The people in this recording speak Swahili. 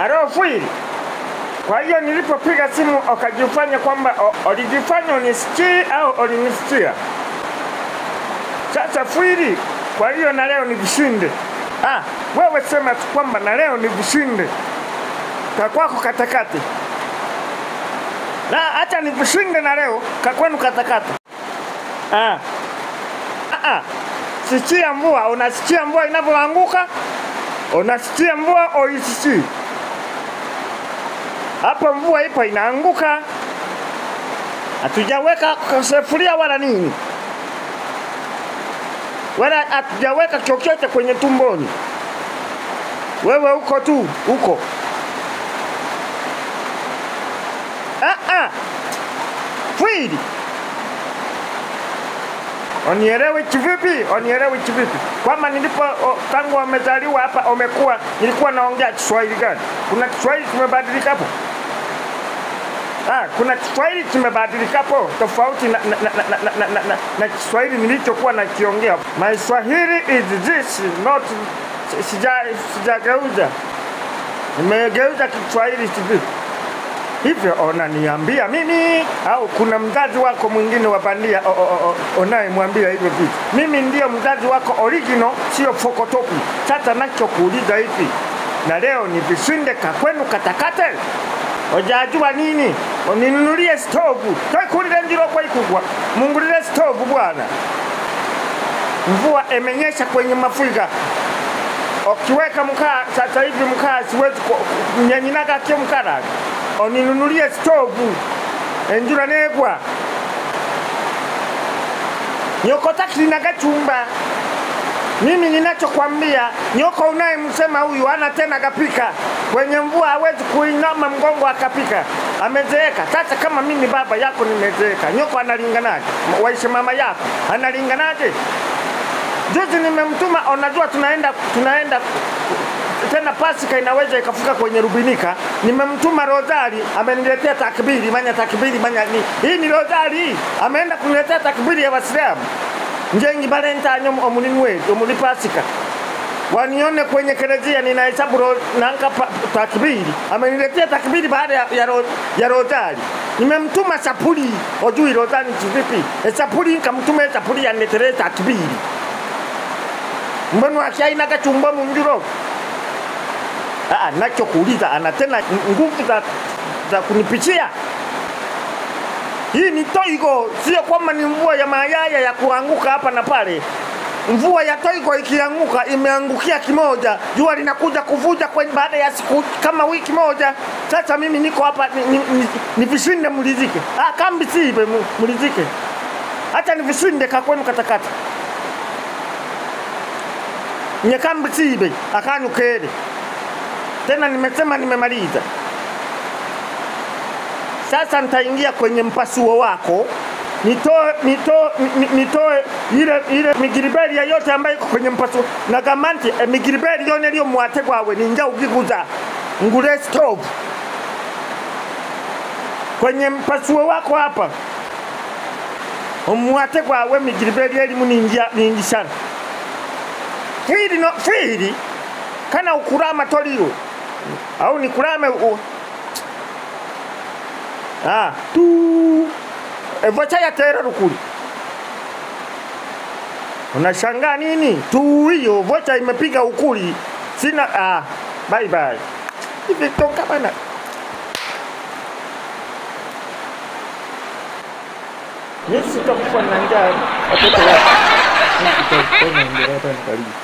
Alo Fwili. Kwa hiyo nilipopiga simu ukajifanya kwamba ulijifanya unisikie au ulinisikia. Sasa Fwili, kwa hiyo na leo nivishinde. Wewe sema tu kwamba na leo nivishinde. Kakwako katakate. Na hata nivishinde na leo kakwenu katakate. Sikia mvua, unasikia mvua inavyoanguka? Unasikia mvua au isisikii? Hapa mvua ipo inaanguka. Hatujaweka sufuria wala nini. Wala hatujaweka chochote kwenye tumboni. Wewe uko tu, uko. Fwili. Onielewe kivipi? Onielewe kivipi? Kwamba nilipo tangu wamezaliwa hapa nilikuwa naongea Kiswahili gani? Kuna Kiswahili kimebadilika hapo? Kuna Kiswahili kimebadilika hapo tofauti na Kiswahili nilichokuwa nakiongea. My Swahili is this, not sijageuza. Nimegeuza Kiswahili kivipi? Hivyo unaniambia mimi au kuna mzazi wako mwingine wa bandia unayemwambia hivyo vitu? Mimi ndio mzazi wako original, sio fokotopi. Sasa nachokuuliza hivi, na leo nivishinde kakwenu katakate? Hujajua nini? Uninunulie stovu. Kulile ndilo kwa ikugwa. Mungulile stovu bwana. Mvua imenyesha kwenye mafurika. Ukiweka mkaa, sasa hivi mkaa siwezi kunyanyinaga kio mkara. Uninunulie stovu. Njula negwa. Nyoko takilinaga chumba. Mimi ninachokwambia, nyoko unayemsema huyu hana tena kapika. Kwenye mvua hawezi kuinama mgongo akapika. Amezeeka. Sasa kama mimi baba yako nimezeeka, nyoko analinganaje? Waishe mama yako analinganaje? Juzi nimemtuma, unajua tunaenda tena Pasika inaweza ikafika kwenye Rubinika. Nimemtuma Rozari, ameniletea takbiri, manya ni. Hii ni Rozari, ameenda kuniletea takbiri ya Waislamu. Njengi Valentine omulinwe omuli Pasika. Wanione kwenye kerezia ninahesabu nanka takbiri. Ameniletea takbiri baada ya Rozari. Nimemtuma sapuli, ojui Rozari kivipi? Sapuli nikamtuma sapuli ya netere takbiri. Mbona akiaina kachumba munjuro? Nachokuuliza ana tena nguvu za kunipichia. Hii ni toigo, sio kwamba ni mvua ya mayaya ya kuanguka hapa na pale. Mvua ya toigo ikianguka imeangukia kimoja, jua linakuja kuvuja kwa baada ya siku kama wiki moja. Sasa mimi niko hapa nivishinde mlizike. Kambi sibe mlizike. Hata nivishinde kakwenu katakata. Nyekambi sibe akanyukele. Tena nimesema nimemaliza. Sasa nitaingia kwenye mpasuo wako. Nitoe ile migiribeli yote ambayo iko kwenye mpasuo. Na gamanti migiribeli yone liyo mwate kwawe ninja ugiguza. Ngule stove. Kwenye mpasuo wako hapa. Mwate kwawe migiribeli elimu ninji sana. Fwili kana ukurama toliro. Au ni kurame vocha ya tera rukuli. Unashangaa nini? Hiyo vocha imepiga ukuli. Sina bye bye. Hivi toka bana. Yesu takufa na njaa. Watoto wako. Yesu takufa na njaa.